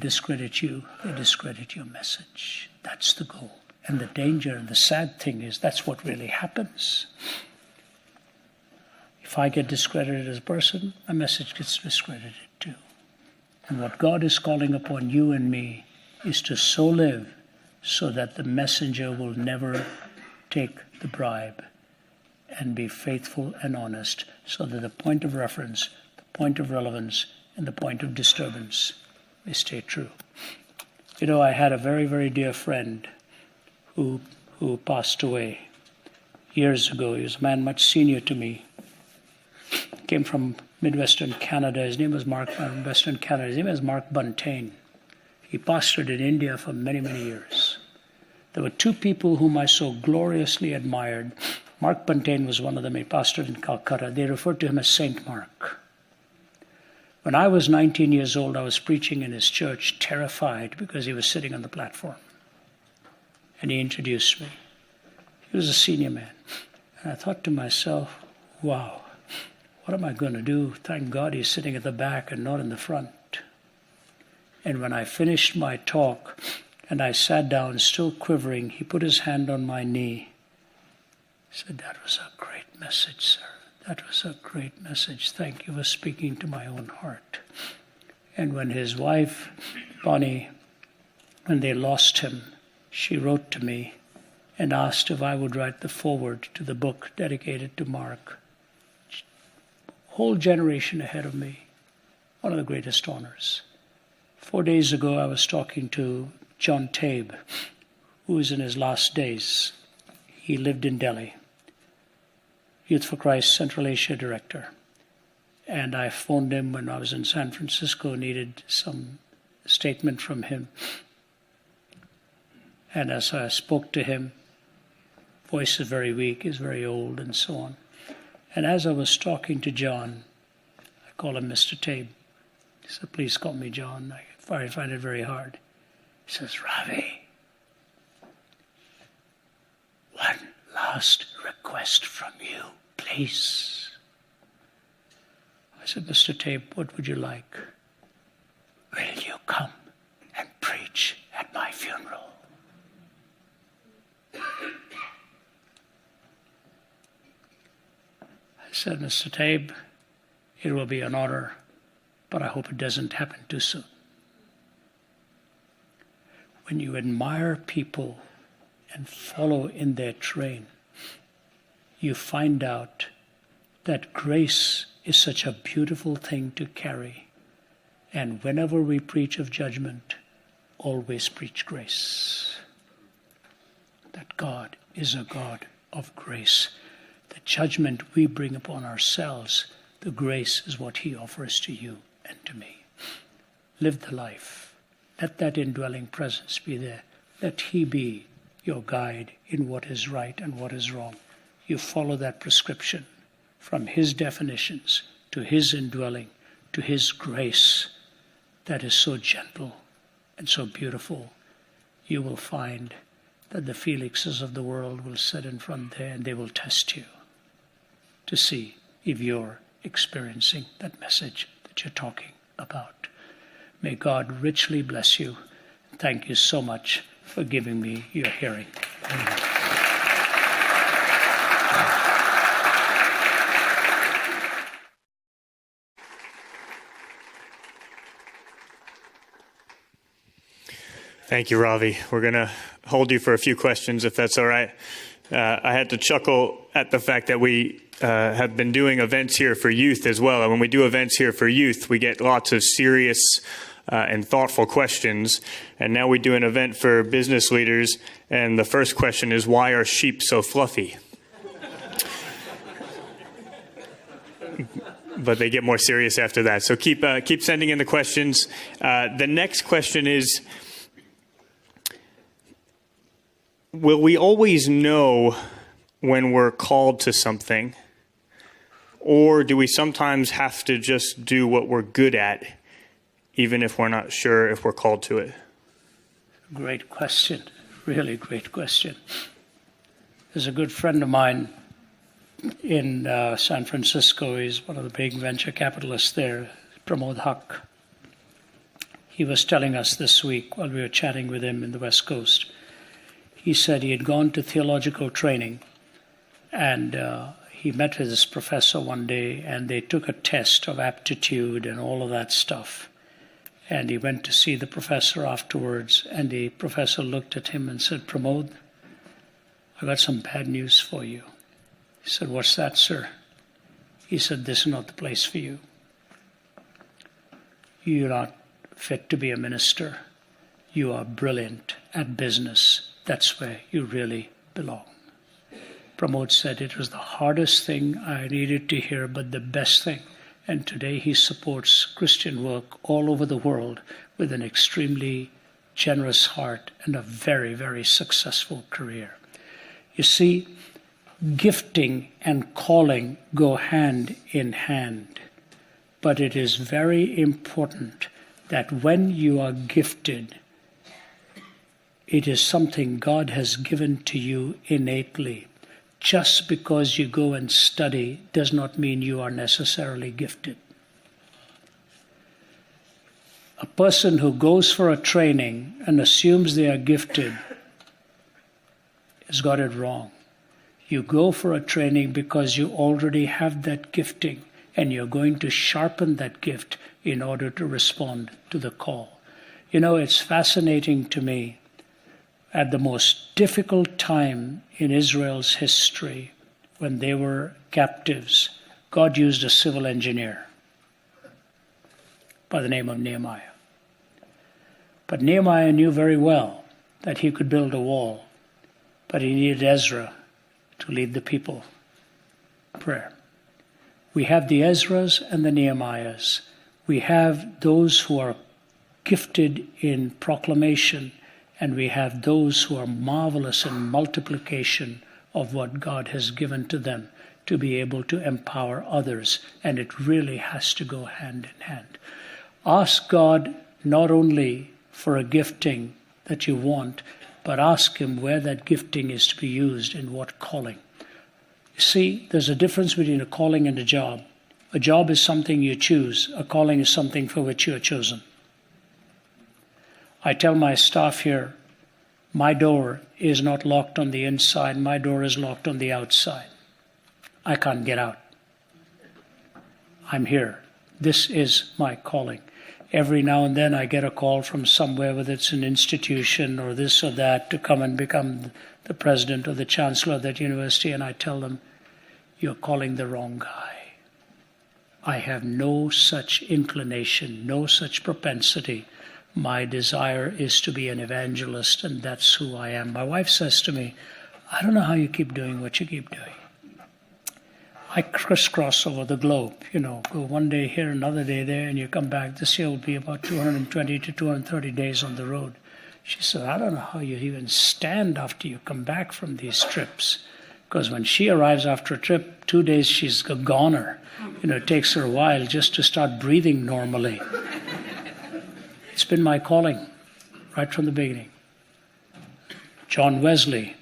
discredit you, they discredit your message. That's the goal. And the danger and the sad thing is that's what really happens. If I get discredited as a person, my message gets discredited too. And what God is calling upon you and me is to so live so that the messenger will never take the bribe, and be faithful and honest, so that the point of reference, the point of relevance, and the point of disturbance may stay true. You know, I had a very, very dear friend who passed away years ago. He was a man much senior to me. Came from Midwestern Canada. His name was Mark Buntain. He pastored in India for many, many years. There were two people whom I so gloriously admired. Mark Buntain was one of them. He pastored in Calcutta. They referred to him as Saint Mark. When I was 19 years old, I was preaching in his church, terrified because he was sitting on the platform. And he introduced me. He was a senior man. And I thought to myself, wow, what am I going to do? Thank God he's sitting at the back and not in the front. And when I finished my talk and I sat down, still quivering, he put his hand on my knee. He said, "That was a great message, sir. That was a great message. Thank you for speaking to my own heart." And when his wife, Bonnie, when they lost him, she wrote to me and asked if I would write the foreword to the book dedicated to Mark. Whole generation ahead of me. One of the greatest honors. 4 days ago, I was talking to John Tabe, who is in his last days. He lived in Delhi. Youth for Christ Central Asia Director. And I phoned him when I was in San Francisco, needed some statement from him. And as I spoke to him, voice is very weak, he's very old, and so on. And as I was talking to John, I call him Mr. Tabe. He said, "Please call me John. I find it very hard." He says, "Ravi, one last request from you, please." I said, "Mr. Tabe, what would you like?" "Will you come and preach at my funeral?" I said, "Mr. Tabe, it will be an honor, but I hope it doesn't happen too soon." When you admire people and follow in their train, you find out that grace is such a beautiful thing to carry. And whenever we preach of judgment, always preach grace. That God is a God of grace. The judgment we bring upon ourselves, the grace is what he offers to you and to me. Live the life. Let that indwelling presence be there. Let he be your guide in what is right and what is wrong. You follow that prescription from his definitions to his indwelling, to his grace that is so gentle and so beautiful. You will find that the Felixes of the world will sit in front there and they will test you to see if you're experiencing that message that you're talking about. May God richly bless you. Thank you so much for giving me your hearing. Amen. Thank you, Ravi. We're going to hold you for a few questions, if that's all right. I had to chuckle at the fact that we have been doing events here for youth as well. And when we do events here for youth, we get lots of serious and thoughtful questions. And now we do an event for business leaders. And the first question is, why are sheep so fluffy? But they get more serious after that. So keep sending in the questions. The next question is, will we always know when we're called to something? Or do we sometimes have to just do what we're good at, even if we're not sure if we're called to it? Great question. Really great question. There's a good friend of mine in San Francisco. He's one of the big venture capitalists there, Pramod Haq. He was telling us this week while we were chatting with him in the West Coast. He said he had gone to theological training, and he met with his professor one day, and they took a test of aptitude and all of that stuff. And he went to see the professor afterwards, and the professor looked at him and said, "Pramod, I got some bad news for you." He said, "What's that, sir?" He said, "This is not the place for you. You're not fit to be a minister. You are brilliant at business. That's where you really belong." Pramod said it was the hardest thing I needed to hear, but the best thing. And today he supports Christian work all over the world with an extremely generous heart and a very, very successful career. You see, gifting and calling go hand in hand. But it is very important that when you are gifted, it is something God has given to you innately. Just because you go and study does not mean you are necessarily gifted. A person who goes for a training and assumes they are gifted has got it wrong. You go for a training because you already have that gifting, and you're going to sharpen that gift in order to respond to the call. You know, it's fascinating to me. At the most difficult time in Israel's history, when they were captives, God used a civil engineer by the name of Nehemiah. But Nehemiah knew very well that he could build a wall, but he needed Ezra to lead the people in prayer. We have the Ezras and the Nehemiahs. We have those who are gifted in proclamation, and we have those who are marvelous in multiplication of what God has given to them to be able to empower others. And it really has to go hand in hand. Ask God not only for a gifting that you want, but ask Him where that gifting is to be used, in what calling. You see, there's a difference between a calling and a job. A job is something you choose. A calling is something for which you are chosen. I tell my staff here, my door is not locked on the inside, my door is locked on the outside. I can't get out. I'm here. This is my calling. Every now and then I get a call from somewhere, whether it's an institution or this or that, to come and become the president or the chancellor of that university, and I tell them, "You're calling the wrong guy. I have no such inclination, no such propensity. My desire is to be an evangelist, and that's who I am." My wife says to me, "I don't know how you keep doing what you keep doing." I crisscross over the globe, go one day here, another day there, and you come back. This year will be about 220 to 230 days on the road. She said, "I don't know how you even stand after you come back from these trips." Because when she arrives after a trip, 2 days she's a goner. It takes her a while just to start breathing normally. It's been my calling right from the beginning. John Wesley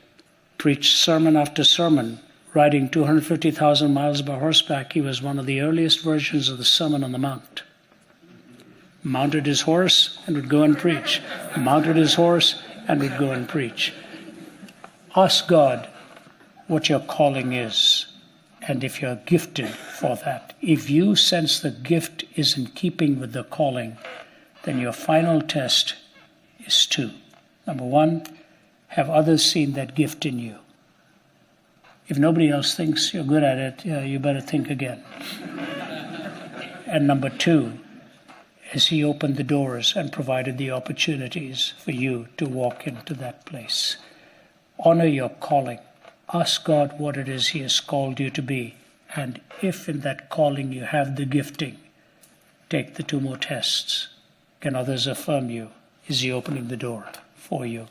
preached sermon after sermon, riding 250,000 miles by horseback. He was one of the earliest versions of the Sermon on the Mount. Mounted his horse and would go and preach. Mounted his horse and would go and preach. Ask God what your calling is, and if you're gifted for that. If you sense the gift is in keeping with the calling, then your final test is 2. Number 1, have others seen that gift in you? If nobody else thinks you're good at it, you better think again. And number 2, has He opened the doors and provided the opportunities for you to walk into that place? Honor your calling. Ask God what it is He has called you to be. And if in that calling you have the gifting, take the 2 more tests. Can others affirm you? Is He opening the door for you?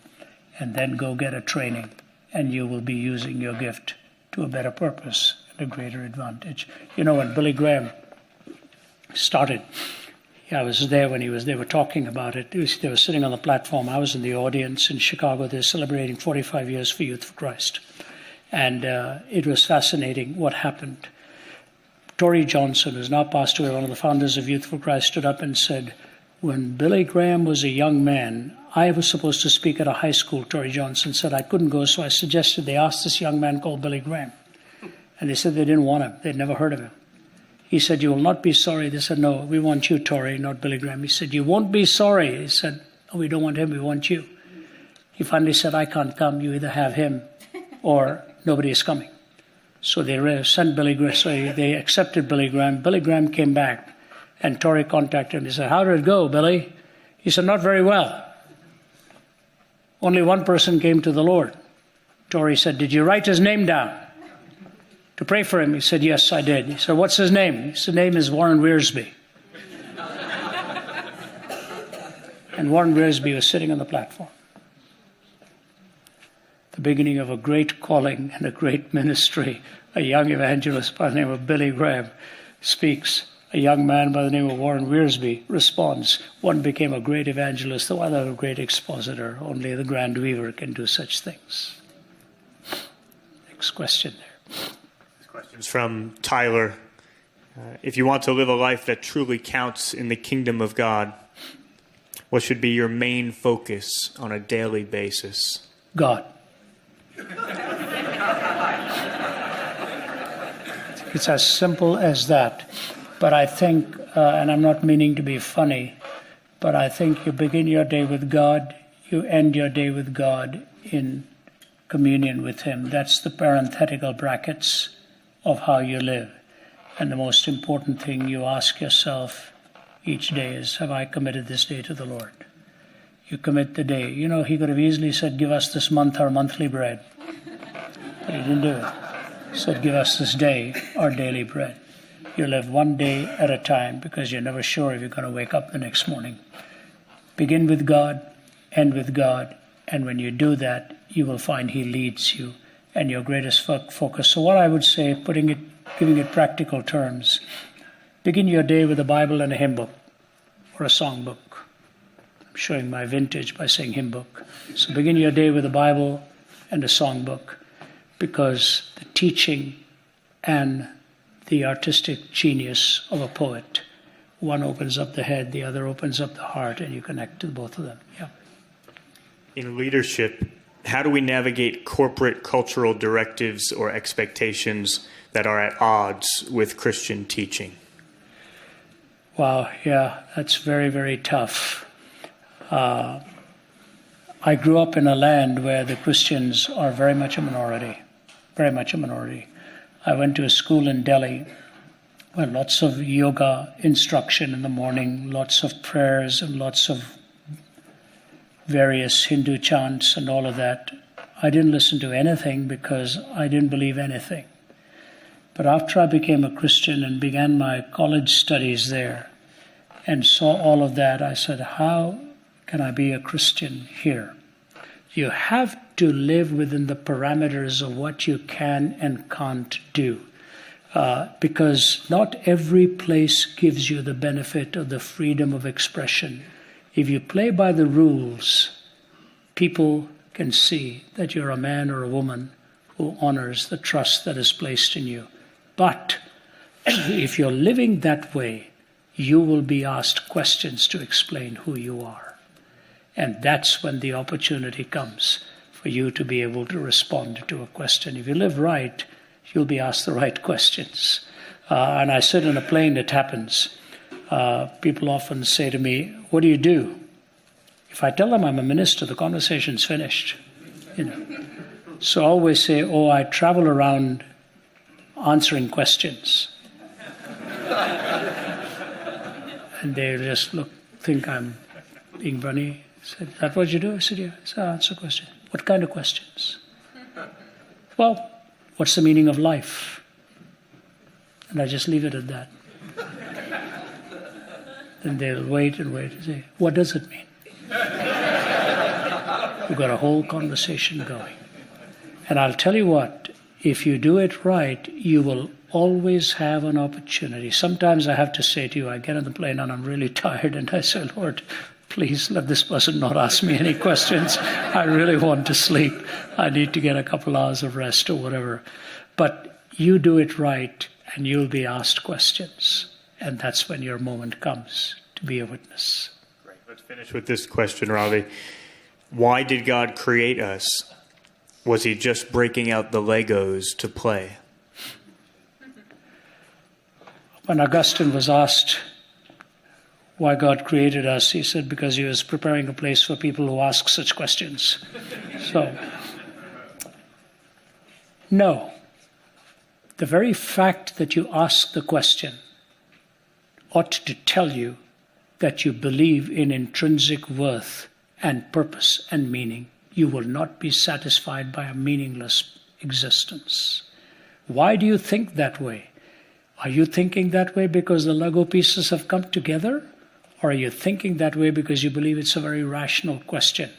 And then go get a training, and you will be using your gift to a better purpose and a greater advantage. When Billy Graham started, I was there when they were talking about it. They were sitting on the platform. I was in the audience in Chicago. They're celebrating 45 years for Youth for Christ. And it was fascinating what happened. Tory Johnson, who's now passed away, one of the founders of Youth for Christ, stood up and said, When Billy Graham was a young man, I was supposed to speak at a high school. Tory Johnson said I couldn't go, so I suggested they ask this young man called Billy Graham. And they said they didn't want him. They'd never heard of him. He said, "You will not be sorry." They said, "No, we want you, Tory, not Billy Graham." He said, "You won't be sorry." He said, "Oh, we don't want him, we want you." He finally said, "I can't come. You either have him or nobody is coming." So they sent Billy Graham. So they accepted Billy Graham. Billy Graham came back, and Tory contacted him. He said, "How did it go, Billy?" He said, "Not very well. Only one person came to the Lord." Tory said, "Did you write his name down to pray for him?" He said, "Yes, I did." He said, "What's his name?" His name is Warren Wiersbe. And Warren Wiersbe was sitting on the platform. The beginning of a great calling and a great ministry. A young evangelist by the name of Billy Graham speaks. A young man by the name of Warren Wiersbe responds. One became a great evangelist, the other a great expositor. Only the Grand Weaver can do such things. Next question there. This question's from Tyler. If you want to live a life that truly counts in the kingdom of God, what should be your main focus on a daily basis? God. It's as simple as that. But I think, and I'm not meaning to be funny, but I think you begin your day with God, you end your day with God in communion with Him. That's the parenthetical brackets of how you live. And the most important thing you ask yourself each day is, have I committed this day to the Lord? You commit the day. You know, He could have easily said, give us this month our monthly bread. But He didn't do it. He said, give us this day our daily bread. You live one day at a time because you're never sure if you're going to wake up the next morning. Begin with God, end with God, and when you do that, you will find He leads you and your greatest focus. So what I would say, giving it practical terms, begin your day with a Bible and a hymn book or a song book. I'm showing my vintage by saying hymn book. So begin your day with a Bible and a song book, because the teaching and the artistic genius of a poet, one opens up the head, the other opens up the heart, and you connect to both of them. Yeah. In leadership, how do we navigate corporate cultural directives or expectations that are at odds with Christian teaching? Wow, yeah, that's very, very tough. I grew up in a land where the Christians are very much a minority, very much a minority. I went to a school in Delhi where lots of yoga instruction in the morning, lots of prayers and lots of various Hindu chants and all of that. I didn't listen to anything because I didn't believe anything. But after I became a Christian and began my college studies there and saw all of that, I said, how can I be a Christian here? You have to live within the parameters of what you can and can't do. Because not every place gives you the benefit of the freedom of expression. If you play by the rules, people can see that you're a man or a woman who honors the trust that is placed in you. But if you're living that way, you will be asked questions to explain who you are. And that's when the opportunity comes for you to be able to respond to a question. If you live right, you'll be asked the right questions. And I sit in a plane, it happens. People often say to me, what do you do? If I tell them I'm a minister, the conversation's finished. So I always say, I travel around answering questions. And they just think I'm being funny. I said, is that what you do? I said, yeah. So I answer questions. What kind of questions? Well, what's the meaning of life? And I just leave it at that. Then they'll wait and say, what does it mean? We've got a whole conversation going. And I'll tell you what, if you do it right, you will always have an opportunity. Sometimes I have to say to you, I get on the plane and I'm really tired and I say, Lord, please let this person not ask me any questions. I really want to sleep. I need to get a couple hours of rest or whatever. But you do it right and you'll be asked questions. And that's when your moment comes to be a witness. finish with this question, Ravi. Why did God create us? Was he just breaking out the Legos to play? When Augustine was asked why God created us, he said because he was preparing a place for people who ask such questions. So, no. The very fact that you ask the question ought to tell you that you believe in intrinsic worth and purpose and meaning. You will not be satisfied by a meaningless existence. Why do you think that way? Are you thinking that way because the Lego pieces have come together? Or are you thinking that way because you believe it's a very rational question?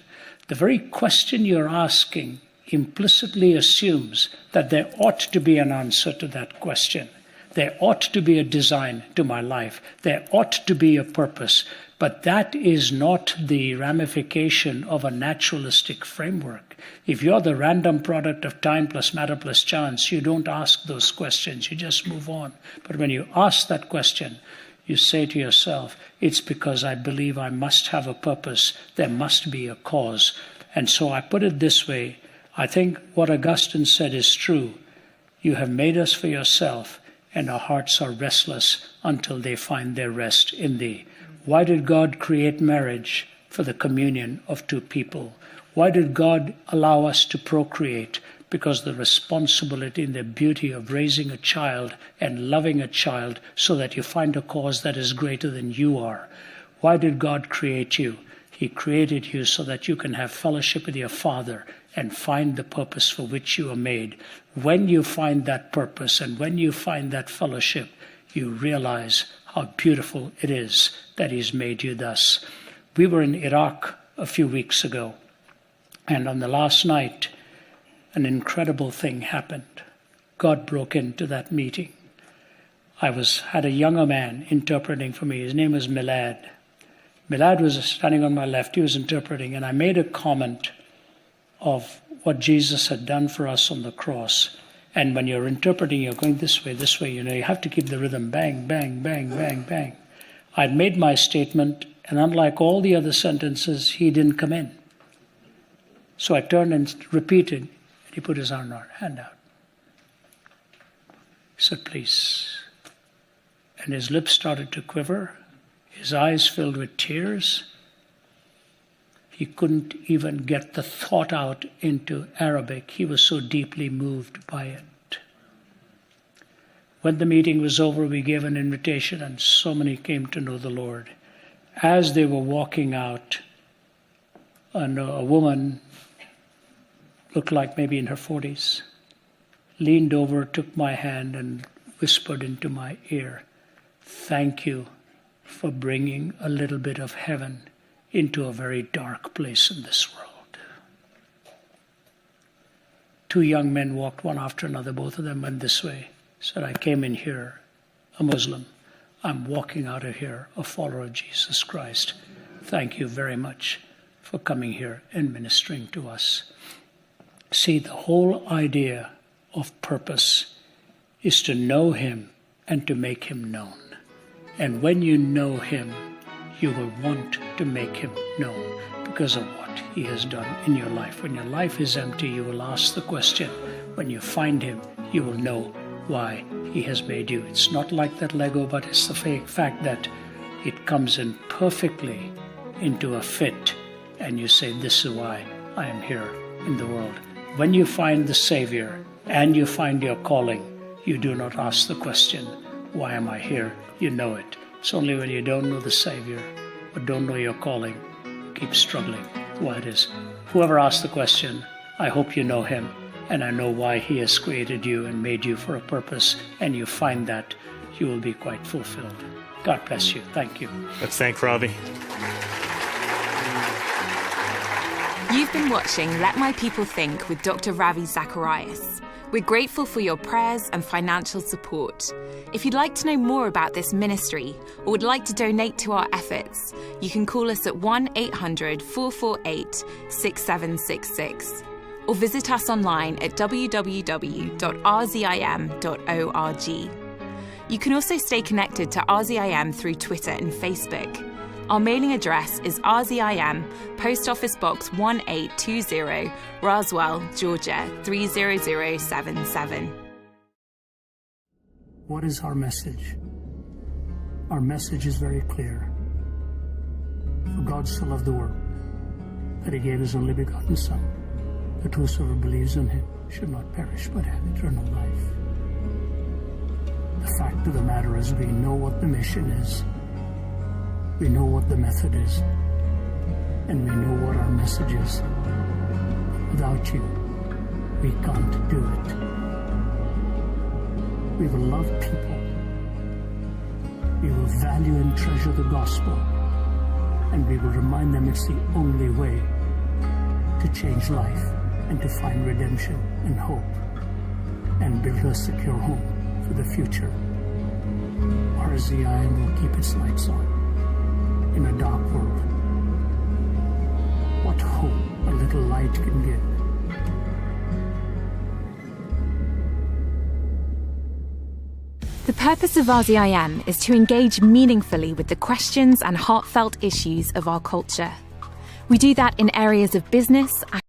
The very question you're asking implicitly assumes that there ought to be an answer to that question. There ought to be a design to my life. There ought to be a purpose. But that is not the ramification of a naturalistic framework. If you're the random product of time plus matter plus chance, you don't ask those questions. You just move on. But when you ask that question, you say to yourself, it's because I believe I must have a purpose. There must be a cause. And so I put it this way. I think what Augustine said is true. You have made us for yourself, and our hearts are restless until they find their rest in thee. Why did God create marriage? For the communion of two people. Why did God allow us to procreate? Because the responsibility and the beauty of raising a child and loving a child so that you find a cause that is greater than you are. Why did God create you? He created you so that you can have fellowship with your Father and find the purpose for which you are made. When you find that purpose and when you find that fellowship, you realize how beautiful it is that He's made you thus. We were in Iraq a few weeks ago, and on the last night, an incredible thing happened. God broke into that meeting. I had a younger man interpreting for me. His name was Milad. Milad was standing on my left. He was interpreting, and I made a comment of what Jesus had done for us on the cross. And when you're interpreting, you're going this way, you have to keep the rhythm, bang, bang, bang, bang, bang. I'd made my statement, and unlike all the other sentences, he didn't come in. So I turned and repeated, and he put his hand out. He said, please. And his lips started to quiver, his eyes filled with tears. He couldn't even get the thought out into Arabic. He was so deeply moved by it. When the meeting was over, we gave an invitation, and so many came to know the Lord. As they were walking out, and a woman, looked like maybe in her 40s, leaned over, took my hand, and whispered into my ear, "Thank you for bringing a little bit of heaven into a very dark place in this world." Two young men walked one after another. Both of them went this way. Said, "I came in here a Muslim. I'm walking out of here a follower of Jesus Christ. Thank you very much for coming here and ministering to us." See, the whole idea of purpose is to know Him and to make Him known. And when you know Him, you will want to make Him known because of what He has done in your life. When your life is empty, you will ask the question. When you find Him, you will know why He has made you. It's not like that Lego, but it's the fact that it comes in perfectly into a fit, and you say, this is why I am here in the world. When you find the Savior and you find your calling, you do not ask the question, why am I here? You know it. It's only when you don't know the Savior or don't know your calling, you keep struggling why it is. Whoever asked the question, I hope you know Him, and I know why He has created you and made you for a purpose, and you find that, you will be quite fulfilled. God bless you. Thank you. Let's thank Ravi. You've been watching Let My People Think with Dr. Ravi Zacharias. We're grateful for your prayers and financial support. If you'd like to know more about this ministry or would like to donate to our efforts, you can call us at 1-800-448-6766 or visit us online at www.rzim.org. You can also stay connected to RZIM through Twitter and Facebook. Our mailing address is RZIM, Post Office Box 1820, Roswell, Georgia 30077. What is our message? Our message is very clear. For God so loved the world that he gave his only begotten Son, that whosoever believes in him should not perish but have eternal life. The fact of the matter is we know what the mission is. We know what the method is. And we know what our message is. Without you, we can't do it. We will love people. We will value and treasure the gospel. And we will remind them it's the only way to change life and to find redemption and hope and build a secure home for the future. RZIM will keep its lights on in a dark world. What hope a little light can give. The purpose of RZIM is to engage meaningfully with the questions and heartfelt issues of our culture. We do that in areas of business,